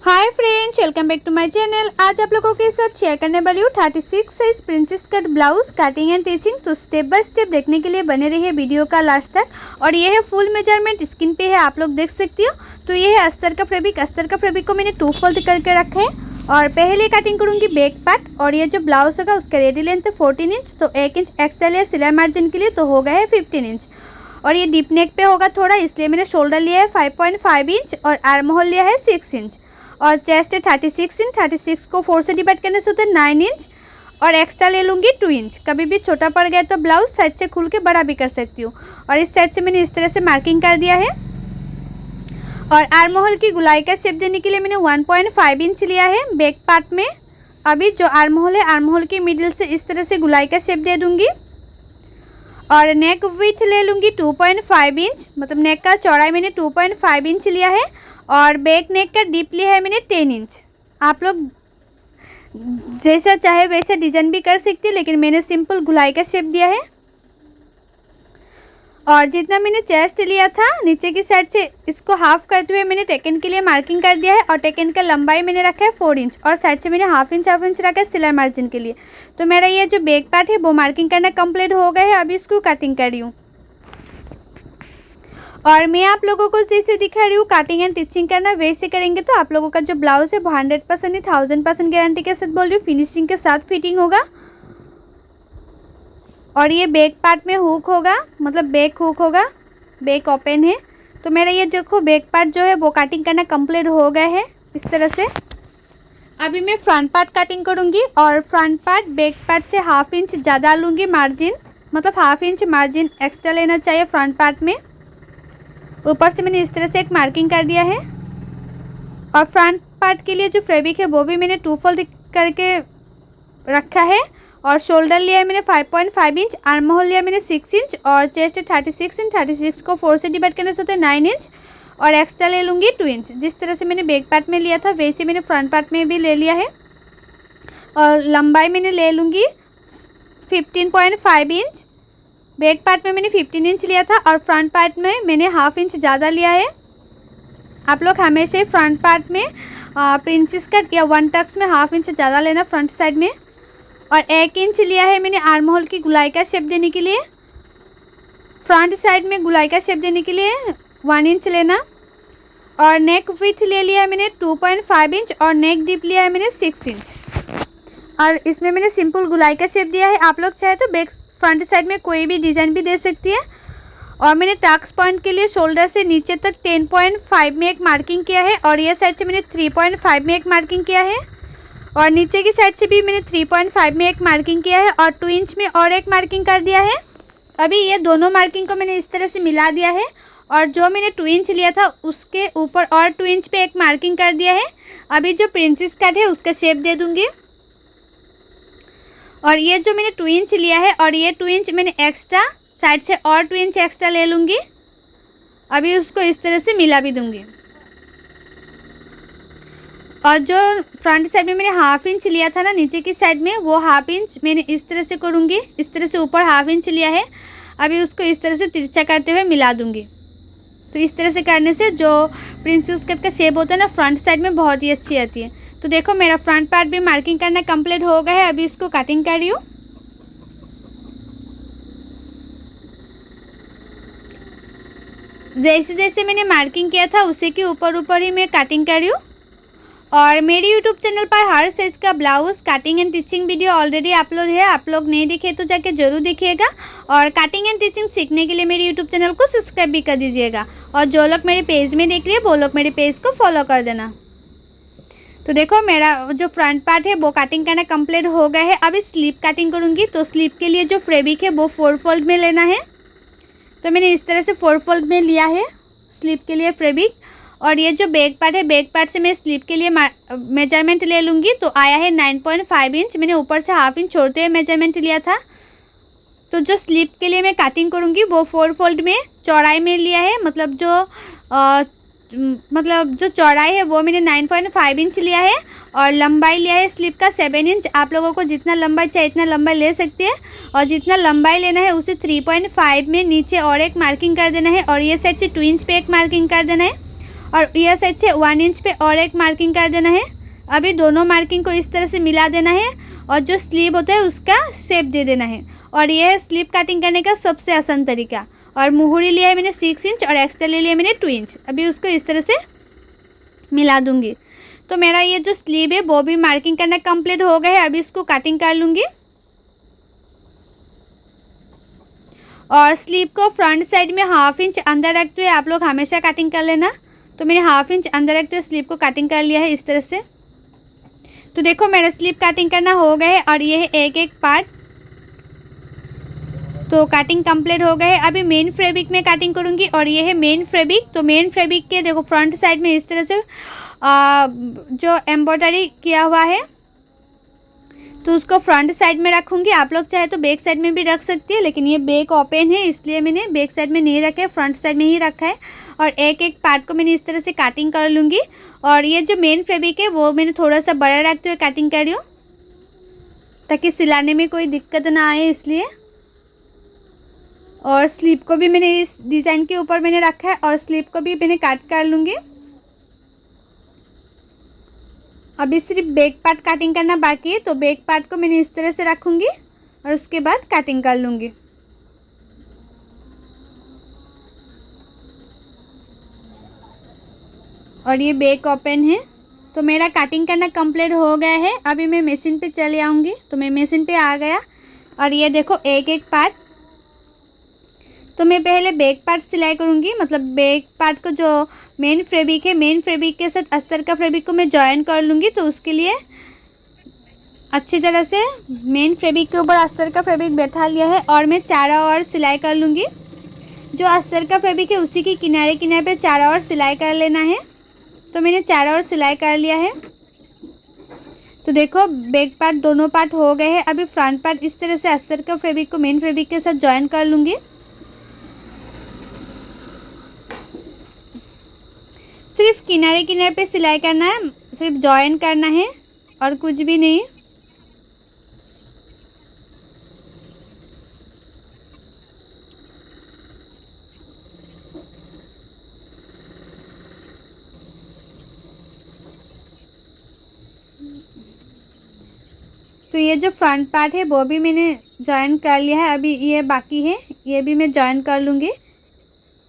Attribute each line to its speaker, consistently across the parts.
Speaker 1: Hi friends, welcome back to my channel. आज आप लोगों के साथ शेयर करने वाली हूँ 36 size princess cut blouse cutting and teaching. तो स्टेप बाय स्टेप देखने के लिए बने रहिए वीडियो का लास्ट तक। और ये है फुल मेजरमेंट, स्क्रीन पे है, आप लोग देख सकती हो। तो ये है अस्तर का फैब्रिक। अस्तर का फैब्रिक को मैंने 2 फोल्ड करके रखा है और पहले कटिंग करूँगी बैक पार्ट। और ये जो ब्लाउज होगा उसका रेडी लेंथ है 14 इंच। तो 1 इंच एक्स्ट्रा लिया सिलाई मार्जिन के लिए, तो हो गया है 15 इंच। और ये डीप नेक पे होगा थोड़ा, इसलिए मैंने शोल्डर लिया है 5.5 इंच और आर्म होल लिया है 6 इंच। और चेस्ट है 36 इंच। 36 को 4 से डिवाइड करने से होता है 9 इंच। और एक्स्ट्रा ले लूँगी 2 इंच। कभी भी छोटा पड़ गया तो ब्लाउज साइड से खुल के बड़ा भी कर सकती हूँ। और इस साइड से मैंने इस तरह से मार्किंग कर दिया है। और आर्म होल की गुलाई का शेप देने के लिए मैंने 1.5 इंच लिया है बैक पार्ट में। अभी जो आर्म होल है, आर्म होल की मिडिल से इस तरह से गुलाई का शेप दे दूँगी। और नेक विथ ले लूँगी 2.5 इंच, मतलब नेक का चौड़ाई मैंने 2.5 इंच लिया है। और बैक नेक का डीप लिया है मैंने 10 इंच। आप लोग जैसा चाहे वैसा डिज़ाइन भी कर सकते हैं, लेकिन मैंने सिंपल गुलाई का शेप दिया है। और जितना मैंने चेस्ट लिया था नीचे की साइड से, इसको हाफ करते हुए मैंने टेकन के लिए मार्किंग कर दिया है। और टेकन का लंबाई मैंने रखा है 4 इंच और साइड से मैंने हाफ इंच रखा है सिलाई मार्जिन के लिए। तो मेरा ये जो बैक पार्ट है वो मार्किंग करना कंप्लीट हो गया है। अभी इसको कटिंग कर रही हूँ। और मैं आप लोगों को जैसे दिखा रही हूँ कटिंग एंड टिचिंग करना, वैसे करेंगे तो आप लोगों का जो ब्लाउज है वो 100% नहीं 1000% गारंटी के साथ बोल रही हूँ, फिनिशिंग के साथ फिटिंग होगा। और ये बैक पार्ट में हुक होगा, मतलब बैक हुक होगा, बैक ओपन है। तो मेरा ये देखो बैक पार्ट जो है वो कटिंग करना कंप्लीट हो गया है इस तरह से। अभी मैं फ्रंट पार्ट कटिंग करूँगी। और फ्रंट पार्ट बैक पार्ट से हाफ इंच ज़्यादा लूँगी मार्जिन, मतलब हाफ इंच मार्जिन एक्स्ट्रा लेना चाहिए फ्रंट पार्ट में। ऊपर से मैंने इस तरह से एक मार्किंग कर दिया है। और फ्रंट पार्ट के लिए जो फैब्रिक है वो भी मैंने 2 फोल्ड करके रखा है। और शोल्डर लिया है मैंने 5.5 इंच, आर्म होल लिया मैंने 6 इंच। और चेस्ट 36 इंच। 36 को 4 से डिवाइड करने से होता है 9 इंच। और एक्स्ट्रा ले लूँगी 2 इंच। जिस तरह से मैंने बैक पार्ट में लिया था वैसे मैंने फ्रंट पार्ट में भी ले लिया है। और लंबाई मैंने ले लूँगी 15.5 इंच। बैक पार्ट में मैंने 15 इंच लिया था और फ्रंट पार्ट में मैंने हाफ इंच ज़्यादा लिया है। आप लोग हमेशा फ्रंट पार्ट में प्रिंसेस कट या 1 टक्स में हाफ इंच ज़्यादा लेना फ्रंट साइड में। और 1 इंच लिया है मैंने आर्म होल की गुलाई का शेप देने के लिए। फ्रंट साइड में गुलाई का शेप देने के लिए 1 इंच लेना। और नेक विथ ले लिया है मैंने 2.5 इंच और नेक डीप लिया है मैंने 6 इंच। और इसमें मैंने सिंपल गुलाई का शेप दिया है। आप लोग चाहे तो बैक फ्रंट साइड में कोई भी डिज़ाइन भी दे सकती है। और मैंने टक्स पॉइंट के लिए शोल्डर से नीचे तक 10.5 में एक मार्किंग किया है। और ये साइड से मैंने 3.5 में एक मार्किंग किया है। और नीचे की साइड से भी मैंने 3.5 में एक मार्किंग किया है। और 2 इंच में और एक मार्किंग कर दिया है। अभी ये दोनों मार्किंग को मैंने इस तरह से मिला दिया है। और जो मैंने 2 इंच लिया था उसके ऊपर और 2 इंच पे एक मार्किंग कर दिया है। अभी जो प्रिंसेस कट है उसका शेप दे दूँगी। और ये जो मैंने 2 इंच लिया है और ये 2 इंच मैंने एक्स्ट्रा साइड से और 2 इंच एक्स्ट्रा ले लूँगी। अभी उसको इस तरह से मिला भी दूँगी। और जो फ्रंट साइड में मैंने हाफ इंच लिया था ना नीचे की साइड में, वो हाफ इंच मैंने इस तरह से करूँगी। इस तरह से ऊपर हाफ इंच लिया है। अभी उसको इस तरह से तिरछा करते हुए मिला दूँगी। तो इस तरह से करने से जो प्रिंसेस कट का शेप होता है ना फ्रंट साइड में बहुत ही अच्छी आती है। तो देखो मेरा फ्रंट पार्ट भी मार्किंग करना कंप्लीट हो गया है। अभी इसको कटिंग कर रही हूँ। जैसे जैसे मैंने मार्किंग किया था उसी के ऊपर ही मैं कटिंग कर रही हूँ। और मेरे YouTube चैनल पर हर साइज़ का blouse cutting and teaching video already upload है। आप लोग नहीं दिखे तो जाके जरूर देखिएगा। और कटिंग एंड टिचिंग सीखने के लिए मेरे YouTube चैनल को सब्सक्राइब भी कर दीजिएगा। और जो लोग मेरे पेज में देख रहे हैं वो लोग मेरे पेज को फॉलो कर देना। तो देखो मेरा जो फ्रंट पार्ट है वो कटिंग करना कंप्लीट हो गया है। अभी स्लीप कटिंग करूँगी। तो स्लीप के लिए जो फैब्रिक है वो 4 फोल्ड में लेना है। तो मैंने इस तरह से 4 फोल्ड में लिया है स्लीप के लिए फैब्रिक। और ये जो बैक पार्ट है, बैक पार्ट से मैं स्लीप के लिए मेजरमेंट ले लूँगी। तो आया है 9.5 इंच। मैंने ऊपर से हाफ इंच छोड़ते हुए मेजरमेंट लिया था। तो जो स्लीप के लिए मैं कटिंग करूँगी वो 4 फोल्ड में चौड़ाई में लिया है। मतलब जो चौड़ाई है वो मैंने 9.5 इंच लिया है। और लंबाई लिया है स्लीप का 7 इंच। आप लोगों को जितना लंबाई चाहिए इतना लंबाई ले सकते हैं। और जितना लंबाई लेना है उसे 3.5 में नीचे और एक मार्किंग कर देना है। और ये साइड से 2 इंच पे एक मार्किंग कर देना है। और यह साइड से 1 इंच पे और एक मार्किंग कर देना है। अभी दोनों मार्किंग को इस तरह से मिला देना है और जो स्लीव होता है उसका शेप दे देना है। और यह है स्लीव कटिंग करने का सबसे आसान तरीका। और मुहूरी लिया है मैंने 6 इंच और एक्स्ट्रा ले लिया मैंने 2 इंच। अभी उसको इस तरह से मिला दूंगी। तो मेरा ये जो स्लीव है वो भी मार्किंग करना कंप्लीट हो गया है। अभी इसको कटिंग कर लूँगी। और स्लीव को फ्रंट साइड में 1/2 इंच अंदर रखते हुए आप लोग हमेशा कटिंग कर लेना। तो मैंने 1/2 इंच अंदर रखते हुए स्लीव को कटिंग कर लिया है इस तरह से। तो देखो मेरा स्लीव कटिंग करना हो गया है और ये है एक एक पार्ट। तो कटिंग कंप्लीट हो गया है। अभी मेन फैब्रिक में कटिंग करूँगी और ये है मेन फैब्रिक। तो मेन फैब्रिक के देखो फ्रंट साइड में इस तरह से जो एम्ब्रॉयडरी किया हुआ है तो उसको फ्रंट साइड में रखूँगी। आप लोग चाहे तो बैक साइड में भी रख सकती है, लेकिन ये बैक ओपन है इसलिए मैंने बैक साइड में नहीं रखा है, फ्रंट साइड में ही रखा है। और एक एक पार्ट को मैंने इस तरह से कटिंग कर लूँगी। और ये जो मेन फैब्रिक है वो मैंने थोड़ा सा बड़ा रखते हुए कटिंग कर रही हूँ ताकि सिलाने में कोई दिक्कत ना आए इसलिए। और स्लीव को भी मैंने इस डिज़ाइन के ऊपर मैंने रखा है और स्लीव को भी मैंने कट कर लूँगी। अभी सिर्फ बैक पार्ट कटिंग करना बाकी है। तो बैक पार्ट को मैंने इस तरह से रखूँगी और उसके बाद कटिंग कर लूँगी। और ये बैक ओपन है। तो मेरा कटिंग करना कंप्लीट हो गया है। अभी मैं मशीन पे चले आऊँगी। तो मैं मशीन पे आ गया और ये देखो एक एक पार्ट। तो मैं पहले बैक पार्ट सिलाई करूँगी, मतलब बैक पार्ट को जो मेन फैब्रिक है मेन फैब्रिक के साथ अस्तर का फैब्रिक को मैं जॉइन कर लूँगी। तो उसके लिए अच्छी तरह से मेन फैब्रिक के ऊपर अस्तर का फैब्रिक बैठा लिया है और मैं चारों ओर सिलाई कर लूँगी। जो अस्तर का फैब्रिक है उसी की किनारे किनारे पे चारों ओर सिलाई कर लेना है। तो मैंने चारों ओर सिलाई कर लिया है। तो देखो बैक पार्ट दोनों पार्ट हो गए हैं। अभी फ्रंट पार्ट इस तरह से अस्तर का फैब्रिक को मेन फैब्रिक के साथ जॉइन कर लूँगी। सिर्फ किनारे किनारे पे सिलाई करना है, सिर्फ जॉइन करना है और कुछ भी नहीं। तो ये जो फ्रंट पार्ट है वो भी मैंने जॉइन कर लिया है। अभी ये बाकी है, ये भी मैं जॉइन कर लूँगी।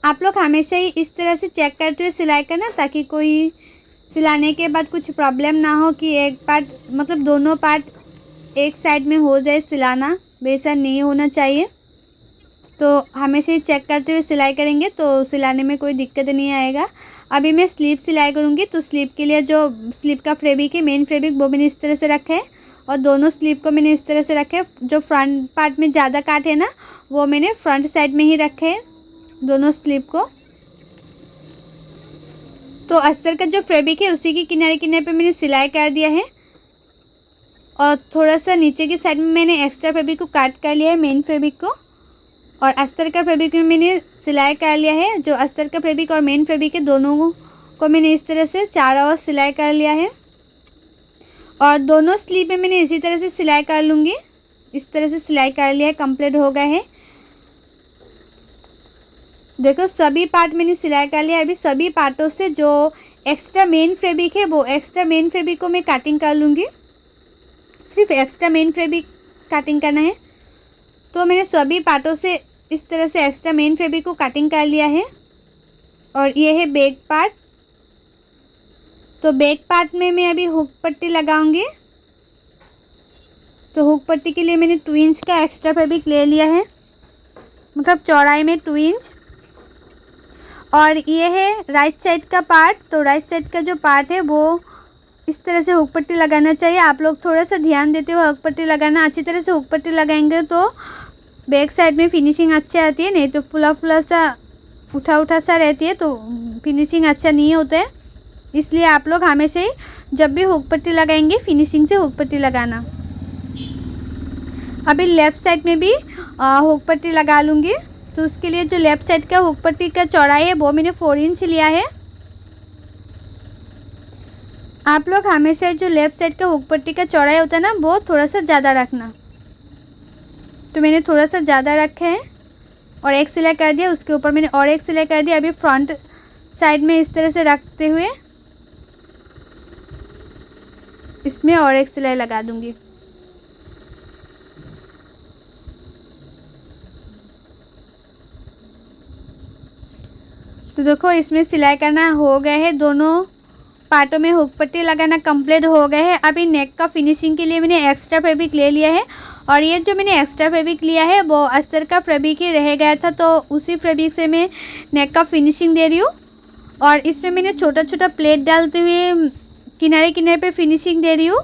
Speaker 1: आप लोग हमेशा ही इस तरह से चेक करते हुए सिलाई करना ताकि कोई सिलाने के बाद कुछ प्रॉब्लम ना हो कि एक पार्ट मतलब दोनों पार्ट एक साइड में हो जाए सिलाना, वैसा नहीं होना चाहिए। तो हमेशा ही चेक करते हुए सिलाई करेंगे तो सिलाने में कोई दिक्कत नहीं आएगा। अभी मैं स्लीव सिलाई करूँगी। तो स्लीव के लिए जो स्लीव का फैब्रिक है मेन फैब्रिक वो मैंने इस तरह से रखा है और दोनों स्लीव को मैंने इस तरह से रखा है। जो फ्रंट पार्ट में ज़्यादा काट है ना वो मैंने फ्रंट साइड में ही रखे है दोनों स्लीव को। तो अस्तर का जो फैब्रिक है उसी की किनारे किनारे पे मैंने सिलाई कर दिया है और थोड़ा सा नीचे की साइड में मैंने एक्स्ट्रा फैब्रिक को काट कर लिया है मेन फैब्रिक को। और अस्तर का फैब्रिक में मैंने सिलाई कर लिया है। जो अस्तर का फैब्रिक और मेन फैब्रिक है दोनों को मैंने इस तरह से चारों ओर सिलाई कर लिया है। और दोनों स्लीव में मैंने इसी तरह से सिलाई कर लूँगी। इस तरह से सिलाई कर लिया है, कंप्लीट हो गया है। देखो सभी पार्ट मैंने सिलाई कर लिया है। अभी सभी पार्टों से जो एक्स्ट्रा मेन फैब्रिक है वो एक्स्ट्रा मेन फैब्रिक को मैं कटिंग कर लूँगी। सिर्फ एक्स्ट्रा मेन फैब्रिक कटिंग करना है। तो मैंने सभी पार्टों से इस तरह से एक्स्ट्रा मेन फैब्रिक को कटिंग कर लिया है। और ये है बैक पार्ट। तो बैक पार्ट में मैं अभी हुक पट्टी लगाऊंगी। तो हुक पट्टी के लिए मैंने 2 इंच का एक्स्ट्रा फैब्रिक ले लिया है, मतलब चौड़ाई में 2 इंच। और ये है राइट साइड का पार्ट। तो राइट साइड का जो पार्ट है वो इस तरह से हुक पट्टी लगाना चाहिए। आप लोग थोड़ा सा ध्यान देते हुए हुक पट्टी लगाना। अच्छी तरह से हुक पट्टी लगाएंगे तो बैक साइड में फिनिशिंग अच्छी आती है, नहीं तो फुला फुला सा उठा उठा सा रहती है तो फिनिशिंग अच्छा नहीं होता है। इसलिए आप लोग हमेशा ही जब भी हुक पट्टी लगाएंगे फिनिशिंग से हुक पट्टी लगाना। अभी लेफ़्ट साइड में भी हुक पट्टी लगा लूँगी। तो उसके लिए जो लेफ़्ट साइड का हुक पट्टी का चौड़ाई है वो मैंने 4 इंच लिया है। आप लोग हमेशा जो लेफ़्ट साइड का हुक पट्टी का चौड़ाई होता है ना वो थोड़ा सा ज़्यादा रखना। तो मैंने थोड़ा सा ज़्यादा रखा है और एक सिलाई कर दिया, उसके ऊपर मैंने और एक सिलाई कर दिया। अभी फ्रंट साइड में इस तरह से रखते हुए इसमें और एक सिलाई लगा दूंगी। तो देखो इसमें सिलाई करना हो गया है, दोनों पार्टों में हुक पट्टी लगाना कंप्लीट हो गया है। अभी नेक का फिनिशिंग के लिए मैंने एक्स्ट्रा फैब्रिक ले लिया है और ये जो मैंने एक्स्ट्रा फैब्रिक लिया है वो अस्तर का फैब्रिक ही रह गया था, तो उसी फैब्रिक से मैं नेक का फिनिशिंग दे रही हूँ। और इसमें मैंने छोटा छोटा प्लेट डालते हुए किनारे किनारे पे फिनिशिंग दे रही हूँ,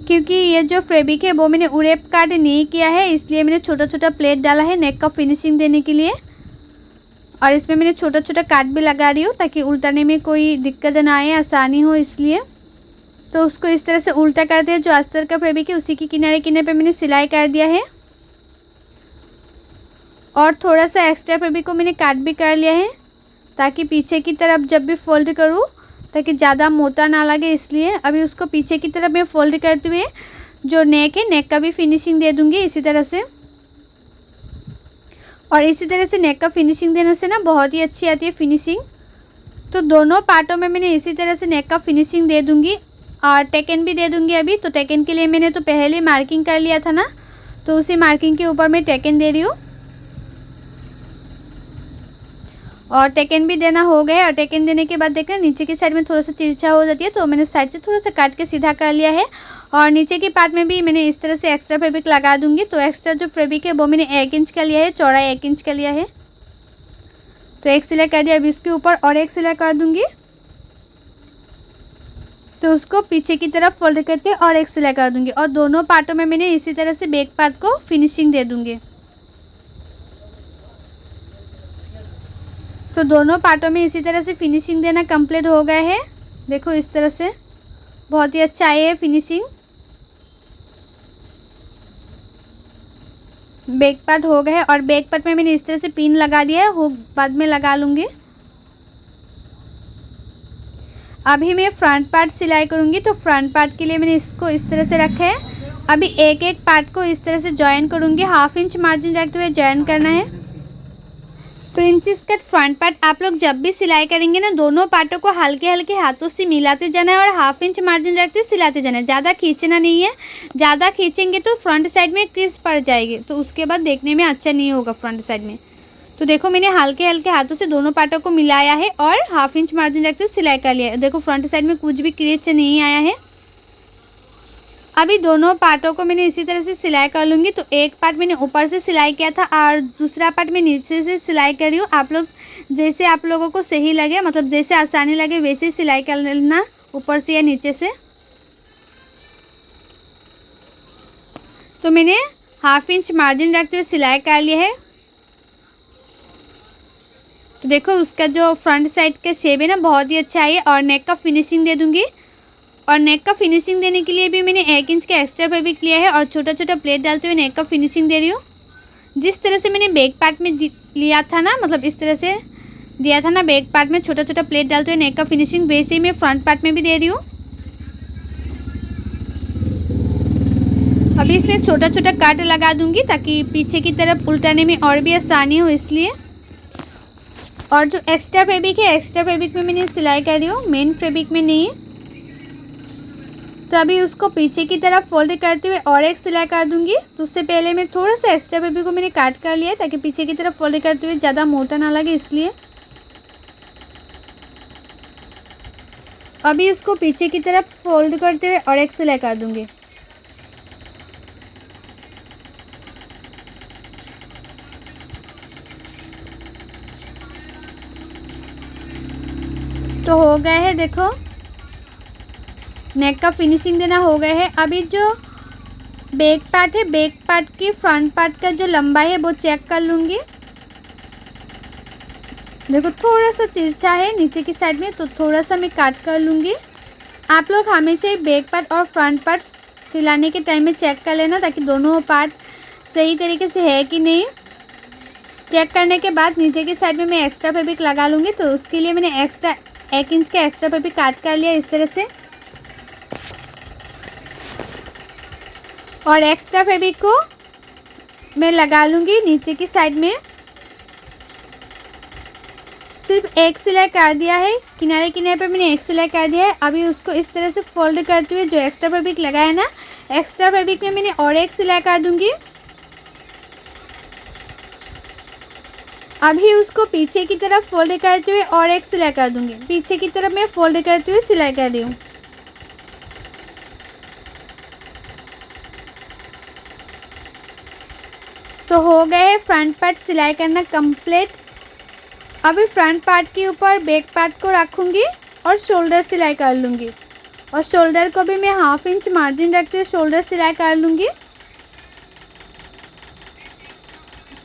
Speaker 1: क्योंकि ये जो फैब्रिक है वो मैंने उड़ेप काट नहीं किया है, इसलिए मैंने छोटा छोटा प्लेट डाला है नेक का फिनिशिंग देने के लिए। और इसमें मैंने छोटा छोटा काट भी लगा रही हूँ ताकि उल्टाने में कोई दिक्कत ना आए, आसानी हो इसलिए। तो उसको इस तरह से उल्टा करते हैं, जो अस्तर का फैब्रिक है उसी के किनारे किनारे पे मैंने सिलाई कर दिया है। और थोड़ा सा एक्स्ट्रा फैब्रिक को मैंने काट भी कर लिया है ताकि पीछे की तरफ जब भी फोल्ड करूँ ताकि ज़्यादा मोटा ना लगे, इसलिए अभी उसको पीछे की तरफ मैं फोल्ड करते हुए जो नेक है नेक का भी फिनिशिंग दे दूँगी इसी तरह से। और इसी तरह से नेक का फिनिशिंग देने से ना बहुत ही अच्छी आती है फिनिशिंग। तो दोनों पार्टों में मैंने इसी तरह से नेक का फिनिशिंग दे दूंगी और टेकन भी दे दूंगी। अभी तो टेकन के लिए मैंने तो पहले मार्किंग कर लिया था ना, तो उसी मार्किंग के ऊपर मैं टेकन दे रही हूँ। और टेकन भी देना हो गया है। और टेकन देने के बाद देखना नीचे की साइड में थोड़ा सा तिरछा हो जाती है, तो मैंने साइड से थोड़ा सा काट के सीधा कर लिया है। और नीचे के पार्ट में भी मैंने इस तरह से एक्स्ट्रा फैब्रिक लगा दूंगी। तो एक्स्ट्रा जो फैब्रिक है वो मैंने 1 इंच का लिया है, चौड़ाई 1 इंच का लिया है। तो एक सिलाई कर दिया, अभी इसके ऊपर और एक सिलाई कर दूंगी। तो उसको पीछे की तरफ फोल्ड करके और एक सिलाई कर दूंगी। और दोनों पार्टों में मैंने इसी तरह से बैक पार्ट को फिनिशिंग दे दूंगी। तो दोनों पार्टों में इसी तरह से फिनिशिंग देना कंप्लीट हो गया है। देखो इस तरह से बहुत ही अच्छा आई है फिनिशिंग। बैक पार्ट हो गया है और बैक पार्ट में मैंने इस तरह से पिन लगा दिया है, हुक बाद में लगा लूँगी। अभी मैं फ्रंट पार्ट सिलाई करूँगी। तो फ्रंट पार्ट के लिए मैंने इसको इस तरह से रखा है। अभी एक एक पार्ट को इस तरह से जॉइन करूँगी, 1/2 इंच मार्जिन रखते हुए जॉइन करना है। प्रिंसेस कट फ्रंट पार्ट आप लोग जब भी सिलाई करेंगे ना, दोनों पार्टों को हल्के हल्के हाथों से मिलाते जाना है और 1/2 इंच मार्जिन रखते हुए सिलाते जाना है। ज़्यादा खींचना नहीं है, ज़्यादा खींचेंगे तो फ्रंट साइड में क्रीज पड़ जाएगी, तो उसके बाद देखने में अच्छा नहीं होगा फ्रंट साइड में। तो देखो मैंने हल्के हल्के हाथों से दोनों पार्टों को मिलाया है और 1/2 इंच मार्जिन रखते हुए सिलाई कर लिया है। देखो फ्रंट साइड में कुछ भी क्रीज नहीं आया है। अभी दोनों पार्टों को मैंने इसी तरह से सिलाई कर लूँगी। तो एक पार्ट मैंने ऊपर से सिलाई किया था और दूसरा पार्ट मैं नीचे से सिलाई कर रही हूँ। आप लोग जैसे आप लोगों को सही लगे, मतलब जैसे आसानी लगे वैसे ही सिलाई कर लेना, ऊपर से या नीचे से। तो मैंने 1/2 इंच मार्जिन रखते हुए सिलाई कर लिया है। तो देखो उसका जो फ्रंट साइड का शेप है ना बहुत ही अच्छा है। और नेक का फिनिशिंग दे दूँगी। और नेक का फिनिशिंग देने के लिए भी मैंने 1 इंच का एक्स्ट्रा फैब्रिक लिया है और छोटा छोटा प्लेट डालते हुए नेक का फिनिशिंग दे रही हूँ। जिस तरह से मैंने बैक पार्ट में लिया था ना, मतलब इस तरह से दिया था ना बैक पार्ट में छोटा छोटा प्लेट डालते हुए नेक का फिनिशिंग, वैसे ही मैं फ्रंट पार्ट में भी दे रही हूँ। अभी इसमें छोटा छोटा काट लगा दूंगी ताकि पीछे की तरफ उल्टाने में और भी आसानी हो, इसलिए। और जो एक्स्ट्रा फैब्रिक है, एक्स्ट्रा फैब्रिक में मैंने सिलाई कर रही हूँ, मेन फैब्रिक में नहीं। तो अभी उसको पीछे की तरफ फोल्ड करते हुए और एक सिलाई कर दूंगी। तो उससे पहले मैं थोड़ा सा एक्स्ट्रा फैब्रिक को मैंने काट कर लिया है ताकि पीछे की तरफ फोल्ड करते हुए ज़्यादा मोटा ना लगे, इसलिए। अभी उसको पीछे की तरफ फोल्ड करते हुए और एक सिलाई कर दूंगी। तो हो गया है, देखो नेक का फिनिशिंग देना हो गया है। अभी जो बैक पार्ट है, बैक पार्ट की फ्रंट पार्ट का जो लंबाई है वो चेक कर लूँगी। देखो थोड़ा सा तिरछा है नीचे की साइड में, तो थोड़ा सा मैं काट कर लूँगी। आप लोग हमेशा ही बैक पार्ट और फ्रंट पार्ट सिलाने के टाइम में चेक कर लेना ताकि दोनों पार्ट सही तरीके से है कि नहीं। चेक करने के बाद नीचे की साइड में मैं एक्स्ट्रा फैब्रिक लगा लूँगी। तो उसके लिए मैंने एक्स्ट्रा 1 इंच का एक्स्ट्रा फैब्रिक काट कर लिया इस तरह से। और एक्स्ट्रा फैब्रिक को मैं लगा लूँगी नीचे की साइड में। सिर्फ एक सिलाई कर दिया है, किनारे किनारे पे मैंने एक सिलाई कर दिया है। अभी उसको इस तरह से फोल्ड करते हुए जो एक्स्ट्रा फैब्रिक लगाया है ना, एक्स्ट्रा फैब्रिक में मैंने और एक सिलाई कर दूंगी। अभी उसको पीछे की तरफ फोल्ड करते हुए और एक सिलाई कर दूंगी। पीछे की तरफ मैं फोल्ड करते हुए सिलाई कर रही हूँ। तो हो गए है फ्रंट पार्ट सिलाई करना कंप्लीट। अभी फ्रंट पार्ट के ऊपर बैक पार्ट को रखूँगी और शोल्डर सिलाई कर लूँगी। और शोल्डर को भी मैं 1/2 इंच मार्जिन रखते हुए शोल्डर सिलाई कर लूँगी।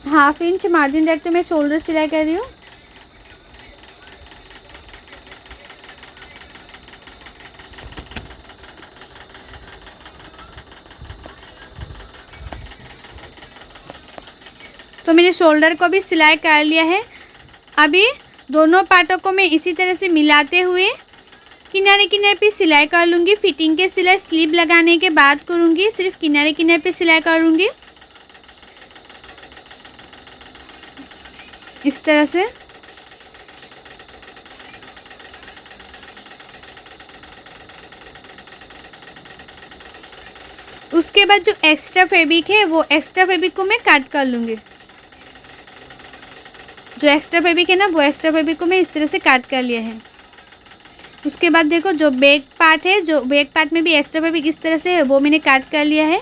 Speaker 1: 1/2 इंच मार्जिन रखते मैं शोल्डर सिलाई कर रही हूँ। तो मैंने शोल्डर को भी सिलाई कर लिया है। अभी दोनों पार्टों को मैं इसी तरह से मिलाते हुए किनारे किनारे पे सिलाई कर लूँगी। फिटिंग के सिलाई स्लीव लगाने के बाद करूँगी, सिर्फ किनारे किनारे पे सिलाई करूँगी इस तरह से। उसके बाद जो एक्स्ट्रा फैब्रिक है वो एक्स्ट्रा फैब्रिक को मैं काट कर लूँगी। जो एक्स्ट्रा फैब्रिक है ना, वो एक्स्ट्रा फैब्रिक को मैं इस तरह से काट कर लिया है। उसके बाद देखो जो बैक पार्ट है, जो बैक पार्ट में भी एक्स्ट्रा फैब्रिक इस तरह से है, वो मैंने काट कर लिया है।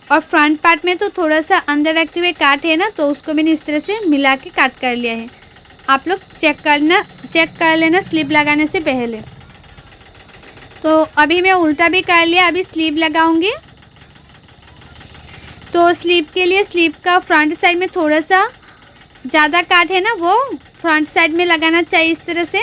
Speaker 1: और फ्रंट पार्ट में तो थोड़ा सा अंदर रखते हुए काट है ना, तो उसको मैंने इस तरह से मिला के काट कर लिया है। आप लोग चेक कर लेना स्लीव लगाने से पहले। तो अभी मैं उल्टा भी कर लिया, अभी स्लीव लगाऊंगी। तो स्लीव के लिए स्लीव का फ्रंट साइड में थोड़ा सा ज़्यादा काट है ना, वो फ्रंट साइड में लगाना चाहिए इस तरह से।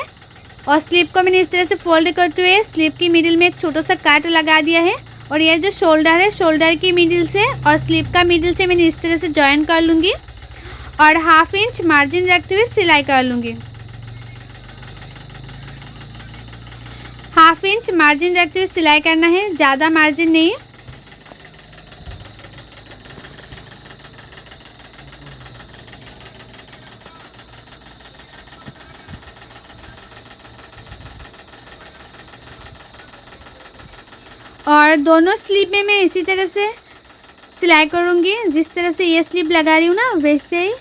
Speaker 1: और स्लीव को मैंने इस तरह से फोल्ड करते हुए स्लीव की मिडिल में एक छोटा सा काट लगा दिया है। और ये जो शोल्डर है, शोल्डर की मिडिल से और स्लीव का मिडिल से मैंने इस तरह से जॉइन कर लूँगी और 1/2 इंच मार्जिन रखते हुए सिलाई कर लूँगी। 1/2 इंच मार्जिन रखते हुए सिलाई करना है, ज़्यादा मार्जिन नहीं। और दोनों स्लीव में मैं इसी तरह से सिलाई करूँगी। जिस तरह से ये स्लीव लगा रही हूँ ना, वैसे ही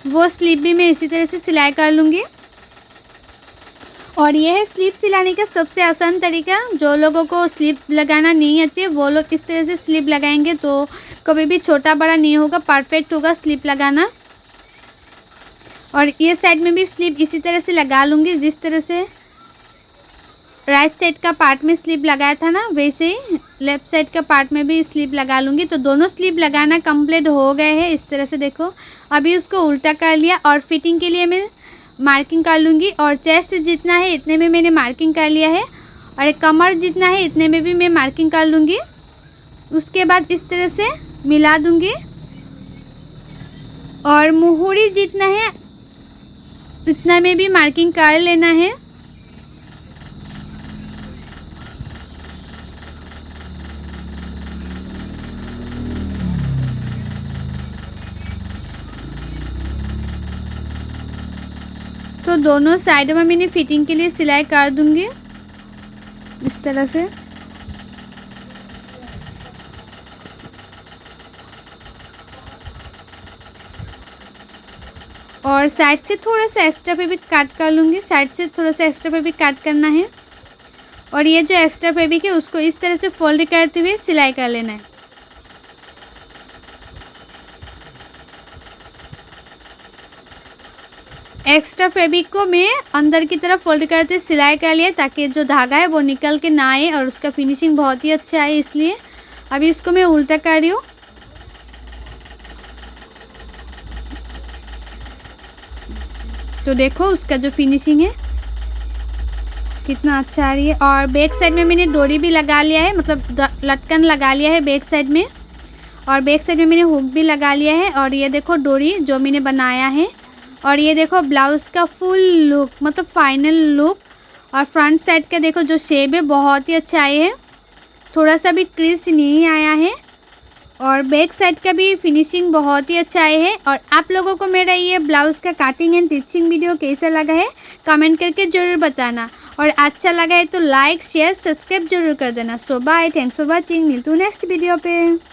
Speaker 1: वो स्लीव भी मैं इसी तरह से सिलाई कर लूँगी। और यह है स्लीव सिलाने का सबसे आसान तरीका। जो लोगों को स्लीव लगाना नहीं आती है वो लोग इस तरह से स्लीव लगाएंगे तो कभी भी छोटा बड़ा नहीं होगा, परफेक्ट होगा स्लीव लगाना। और ये साइड में भी स्लीव इसी तरह से लगा लूँगी, जिस तरह से राइट साइड का पार्ट में स्लीव लगाया था ना, वैसे ही लेफ़्ट साइड का पार्ट में भी स्लीव लगा लूँगी। तो दोनों स्लीव लगाना कंप्लीट हो गए हैं इस तरह से। देखो अभी उसको उल्टा कर लिया और फिटिंग के लिए मैं मार्किंग कर लूँगी। और चेस्ट जितना है इतने में मैंने मार्किंग कर लिया है और कमर जितना है इतने में भी मैं मार्किंग कर लूँगी। उसके बाद इस तरह से मिला दूँगी और मुहूरी जितना है इतना में भी मार्किंग कर लेना है। तो दोनों साइड में मैंने फिटिंग के लिए सिलाई कर दूंगी इस तरह से। और साइड से थोड़ा सा एक्स्ट्रा फैब्रिक काट कर लूँगी। साइड से थोड़ा सा एक्स्ट्रा फैब्रिक काट करना है और ये जो एक्स्ट्रा फैब्रिक है उसको इस तरह से फोल्ड करते हुए सिलाई कर लेना है। एक्स्ट्रा फैब्रिक को मैं अंदर की तरफ फोल्ड करते सिलाई कर लिया ताकि जो धागा है वो निकल के ना आए और उसका फिनिशिंग बहुत ही अच्छा आए, इसलिए अभी उसको मैं उल्टा कर रही हूँ। तो देखो उसका जो फिनिशिंग है कितना अच्छा आ रही है। और बैक साइड में मैंने डोरी भी लगा लिया है, मतलब लटकन लगा लिया है बैक साइड में। और बैक साइड में मैंने हुक भी लगा लिया है। और ये देखो डोरी जो मैंने बनाया है। और ये देखो ब्लाउज़ का फुल लुक, मतलब फाइनल लुक। और फ्रंट साइड का देखो जो शेप है बहुत ही अच्छा आया है, थोड़ा सा भी क्रीज नहीं आया है। और बैक साइड का भी फिनिशिंग बहुत ही अच्छा आया है। और आप लोगों को मेरा ये ब्लाउज़ का कटिंग एंड टिचिंग वीडियो कैसा लगा है कमेंट करके ज़रूर बताना। और अच्छा लगा है तो लाइक शेयर सब्सक्राइब जरूर कर देना। सो बाय, थैंक्स फॉर वॉचिंग, मिलती हूँ नेक्स्ट वीडियो पे।